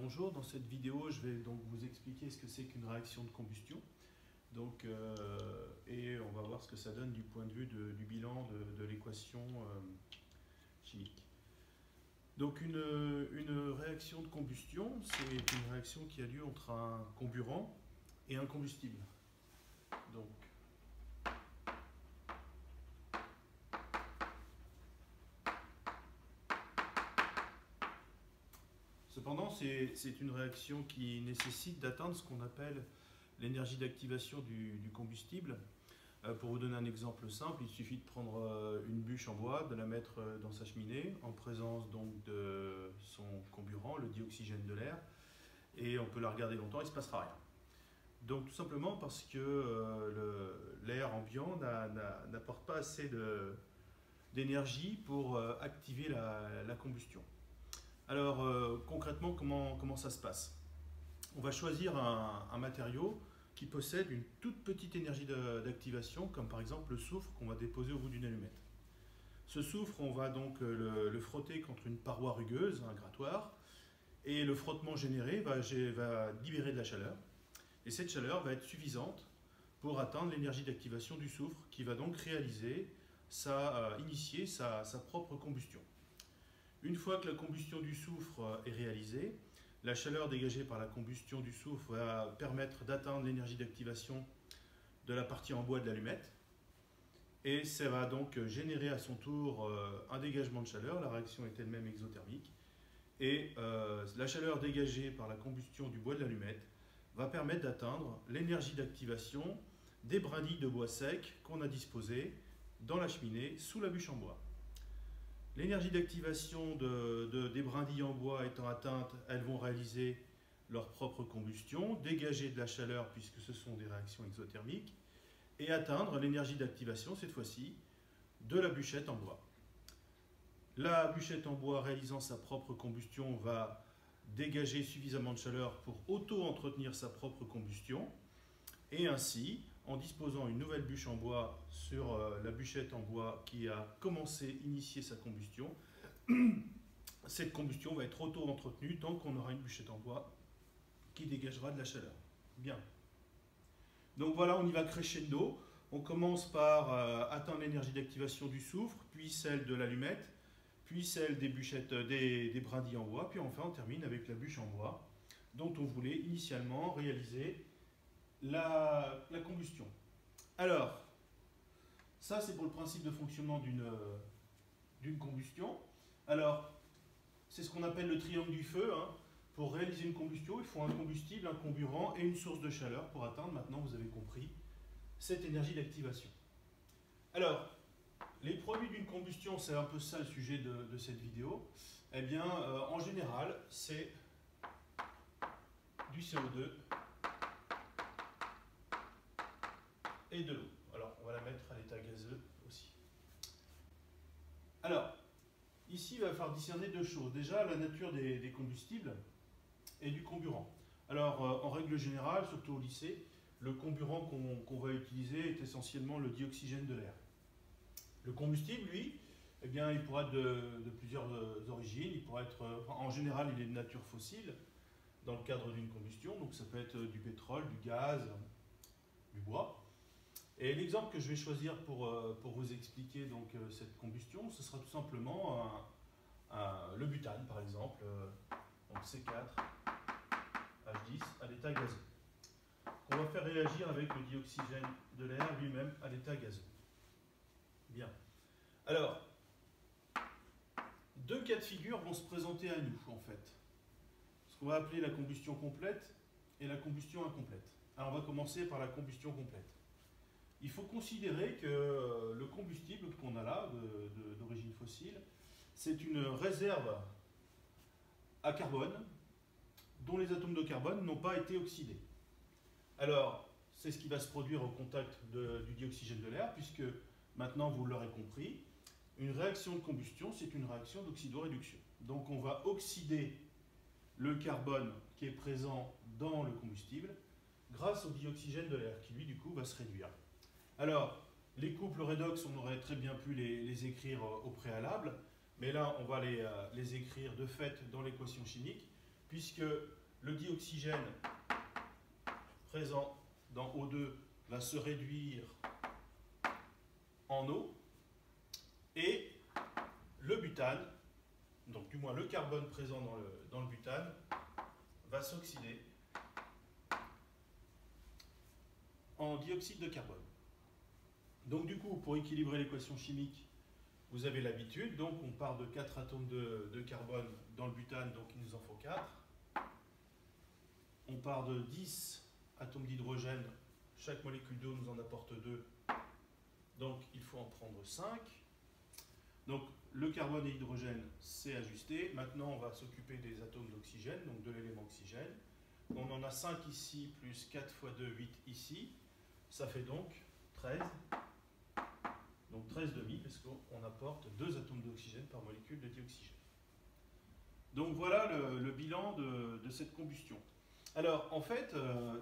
bonjour, dans cette vidéo je vais donc vous expliquer ce que c'est qu'une réaction de combustion et on va voir ce que ça donne du point de vue du bilan de l'équation chimique. Donc une réaction de combustion, c'est une réaction qui a lieu entre un comburant et un combustible. Donc, cependant, c'est une réaction qui nécessite d'atteindre ce qu'on appelle l'énergie d'activation du combustible. Pour vous donner un exemple simple, il suffit de prendre une bûche en bois, de la mettre dans sa cheminée, en présence donc de son comburant, le dioxygène de l'air, et on peut la regarder longtemps, il ne se passera rien. Donc tout simplement parce que l'air ambiant n'apporte pas assez d'énergie pour activer la combustion. Alors concrètement, comment ça se passe? On va choisir un matériau qui possède une toute petite énergie d'activation, comme par exemple le soufre qu'on va déposer au bout d'une allumette. Ce soufre, on va donc le frotter contre une paroi rugueuse, un grattoir, et le frottement généré va libérer de la chaleur. Et cette chaleur va être suffisante pour atteindre l'énergie d'activation du soufre, qui va donc initier sa propre combustion. Une fois que la combustion du soufre est réalisée, la chaleur dégagée par la combustion du soufre va permettre d'atteindre l'énergie d'activation de la partie en bois de l'allumette. Et ça va donc générer à son tour un dégagement de chaleur. La réaction est elle-même exothermique. Et la chaleur dégagée par la combustion du bois de l'allumette va permettre d'atteindre l'énergie d'activation des brindilles de bois sec qu'on a disposées dans la cheminée sous la bûche en bois. L'énergie d'activation des brindilles en bois étant atteinte, elles vont réaliser leur propre combustion, dégager de la chaleur puisque ce sont des réactions exothermiques, et atteindre l'énergie d'activation, cette fois-ci, de la bûchette en bois. La bûchette en bois réalisant sa propre combustion va dégager suffisamment de chaleur pour auto-entretenir sa propre combustion, et ainsi, en disposant une nouvelle bûche en bois sur la bûchette en bois qui a initié sa combustion, cette combustion va être auto-entretenue tant qu'on aura une bûchette en bois qui dégagera de la chaleur. Bien. Donc voilà, on y va crescendo. On commence par atteindre l'énergie d'activation du soufre, puis celle de l'allumette, puis celle des brindilles en bois, puis enfin on termine avec la bûche en bois dont on voulait initialement réaliser la combustion. Alors, ça c'est pour le principe de fonctionnement d'une combustion. Alors, c'est ce qu'on appelle le triangle du feu. Pour réaliser une combustion, il faut un combustible, un comburant et une source de chaleur pour atteindre, maintenant vous avez compris, cette énergie d'activation. Alors, les produits d'une combustion, c'est un peu ça le sujet de cette vidéo. Eh bien, en général, c'est du CO2 et de l'eau. Alors, on va la mettre à l'état gazeux aussi. Alors, ici, il va falloir discerner deux choses. Déjà, la nature des combustibles et du comburant. Alors, en règle générale, surtout au lycée, le comburant qu'on va utiliser est essentiellement le dioxygène de l'air. Le combustible, lui, eh bien, il pourra être de plusieurs origines. Il pourra être, en général, il est de nature fossile dans le cadre d'une combustion. Donc, ça peut être du pétrole, du gaz, du bois. Et l'exemple que je vais choisir pour vous expliquer donc, cette combustion, ce sera tout simplement le butane, par exemple, donc C4H10 à l'état gazeux, qu'on va faire réagir avec le dioxygène de l'air lui-même à l'état gazeux. Bien. Alors, deux cas de figure vont se présenter à nous, en fait. Ce qu'on va appeler la combustion complète et la combustion incomplète. Alors, on va commencer par la combustion complète. Il faut considérer que le combustible qu'on a là, d'origine fossile, c'est une réserve à carbone dont les atomes de carbone n'ont pas été oxydés. Alors, c'est ce qui va se produire au contact du dioxygène de l'air, puisque maintenant, vous l'aurez compris, une réaction de combustion, c'est une réaction d'oxydoréduction. Donc, on va oxyder le carbone qui est présent dans le combustible grâce au dioxygène de l'air, qui lui, du coup, va se réduire. Alors, les couples redox, on aurait très bien pu les écrire au préalable, mais là, on va les écrire de fait dans l'équation chimique, puisque le dioxygène présent dans O2 va se réduire en eau, et le butane, donc du moins le carbone présent dans le butane, va s'oxyder en dioxyde de carbone. Donc du coup, pour équilibrer l'équation chimique, vous avez l'habitude, donc on part de 4 atomes de carbone dans le butane, donc il nous en faut 4. On part de 10 atomes d'hydrogène, chaque molécule d'eau nous en apporte 2, donc il faut en prendre 5. Donc le carbone et l'hydrogène, c'est ajusté. Maintenant, on va s'occuper des atomes d'oxygène, donc de l'élément oxygène. On en a 5 ici, plus 4 fois 2, 8 ici. Ça fait donc 13. Donc 13 demi, parce qu'on apporte 2 atomes d'oxygène par molécule de dioxygène. Donc voilà le bilan de cette combustion. Alors en fait,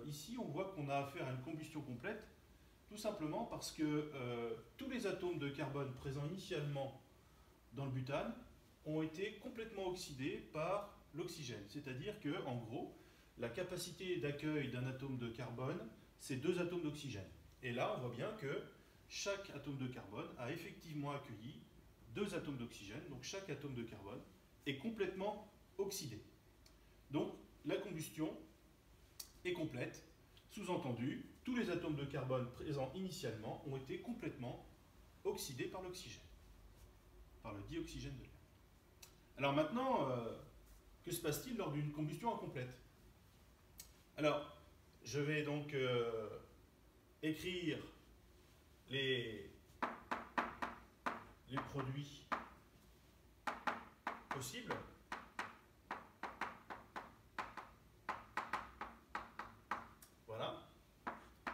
ici on voit qu'on a affaire à une combustion complète, tout simplement parce que tous les atomes de carbone présents initialement dans le butane ont été complètement oxydés par l'oxygène. C'est-à-dire que, en gros, la capacité d'accueil d'un atome de carbone, c'est 2 atomes d'oxygène. Et là, on voit bien que chaque atome de carbone a effectivement accueilli 2 atomes d'oxygène, donc chaque atome de carbone est complètement oxydé. Donc la combustion est complète, sous-entendu, tous les atomes de carbone présents initialement ont été complètement oxydés par l'oxygène, par le dioxygène de l'air. Alors maintenant, que se passe-t-il lors d'une combustion incomplète? Alors, je vais donc écrire les produits possibles. Voilà.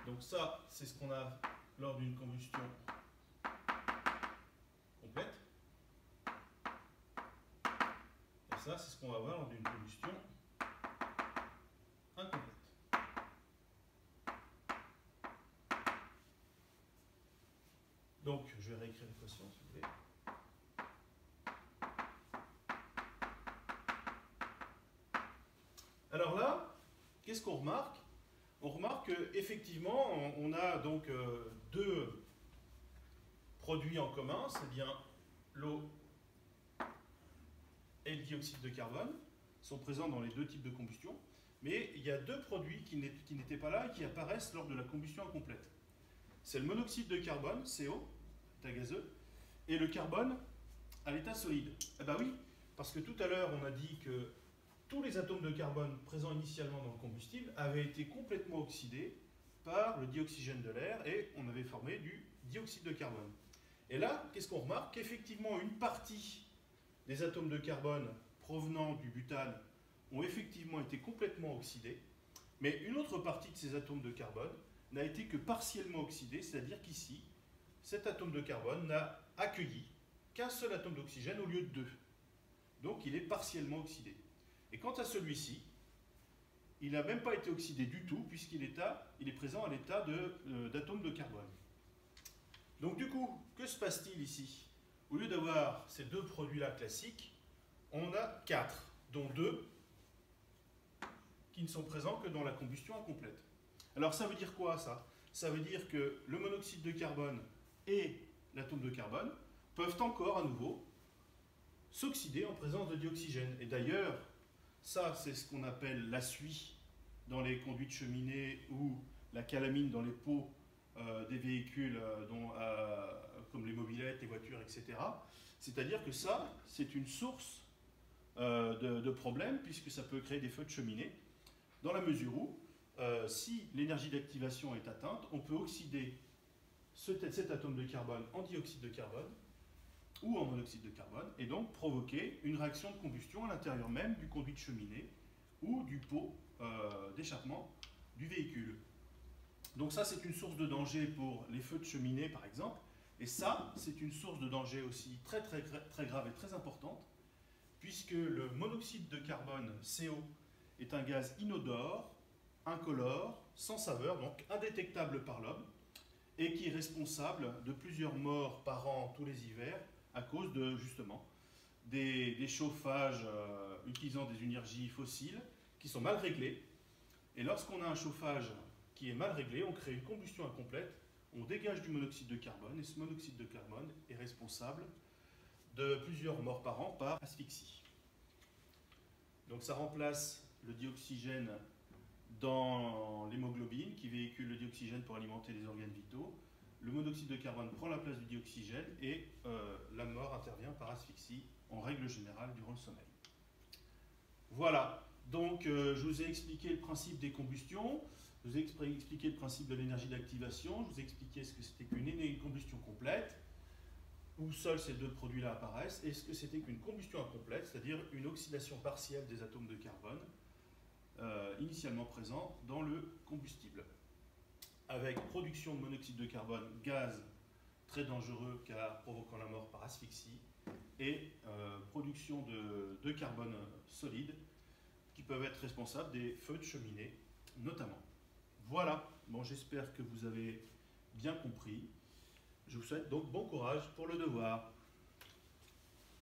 Donc ça, c'est ce qu'on a lors d'une combustion complète. Et ça, c'est ce qu'on va avoir lors d'une combustion incomplète. Donc, je vais réécrire l'équation, si vous voulez. Alors là, qu'est-ce qu'on remarque? On remarque qu'effectivement, on a donc 2 produits en commun, c'est bien l'eau et le dioxyde de carbone, sont présents dans les 2 types de combustion, mais il y a 2 produits qui n'étaient pas là et qui apparaissent lors de la combustion incomplète. C'est le monoxyde de carbone, CO, état gazeux, et le carbone à l'état solide. Eh bien oui, parce que tout à l'heure, on a dit que tous les atomes de carbone présents initialement dans le combustible avaient été complètement oxydés par le dioxygène de l'air et on avait formé du dioxyde de carbone. Et là, qu'est-ce qu'on remarque? Qu'effectivement, une partie des atomes de carbone provenant du butane ont effectivement été complètement oxydés, mais une autre partie de ces atomes de carbone n'a été que partiellement oxydée, c'est-à-dire qu'ici, cet atome de carbone n'a accueilli qu'un seul atome d'oxygène au lieu de 2. Donc il est partiellement oxydé. Et quant à celui-ci, il n'a même pas été oxydé du tout, puisqu'il est présent à l'état d'atome de carbone. Donc du coup, que se passe-t-il ici? Au lieu d'avoir ces 2 produits-là classiques, on a 4, dont 2 qui ne sont présents que dans la combustion incomplète. Alors ça veut dire quoi, ça? Ça veut dire que le monoxyde de carbone et l'atome de carbone peuvent encore à nouveau s'oxyder en présence de dioxygène. Et d'ailleurs, ça c'est ce qu'on appelle la suie dans les conduits de cheminée ou la calamine dans les pots des véhicules comme les mobylettes, les voitures, etc. C'est-à-dire que ça, c'est une source de problème puisque ça peut créer des feux de cheminée dans la mesure où si l'énergie d'activation est atteinte, on peut oxyder cet atome de carbone en dioxyde de carbone ou en monoxyde de carbone, et donc provoquer une réaction de combustion à l'intérieur même du conduit de cheminée ou du pot d'échappement du véhicule. Donc ça, c'est une source de danger pour les feux de cheminée, par exemple, et ça, c'est une source de danger aussi très grave et très importante, puisque le monoxyde de carbone, CO, est un gaz inodore, incolore, sans saveur, donc indétectable par l'homme, et qui est responsable de plusieurs morts par an tous les hivers à cause de, justement, des chauffages utilisant des énergies fossiles qui sont mal réglés. Et lorsqu'on a un chauffage qui est mal réglé, on crée une combustion incomplète, on dégage du monoxyde de carbone, et ce monoxyde de carbone est responsable de plusieurs morts par an par asphyxie. Donc ça remplace le dioxygène dans l'hémoglobine qui véhicule le dioxygène pour alimenter les organes vitaux. Le monoxyde de carbone prend la place du dioxygène et la mort intervient par asphyxie en règle générale durant le sommeil. Voilà, donc je vous ai expliqué le principe des combustions, je vous ai expliqué le principe de l'énergie d'activation, je vous ai expliqué ce que c'était qu'une combustion complète, où seuls ces deux produits-là apparaissent, et ce que c'était qu'une combustion incomplète, c'est-à-dire une oxydation partielle des atomes de carbone initialement présents dans le combustible, avec production de monoxyde de carbone, gaz très dangereux car provoquant la mort par asphyxie, et production de carbone solide qui peuvent être responsables des feux de cheminée notamment. Voilà, bon, j'espère que vous avez bien compris. Je vous souhaite donc bon courage pour le devoir.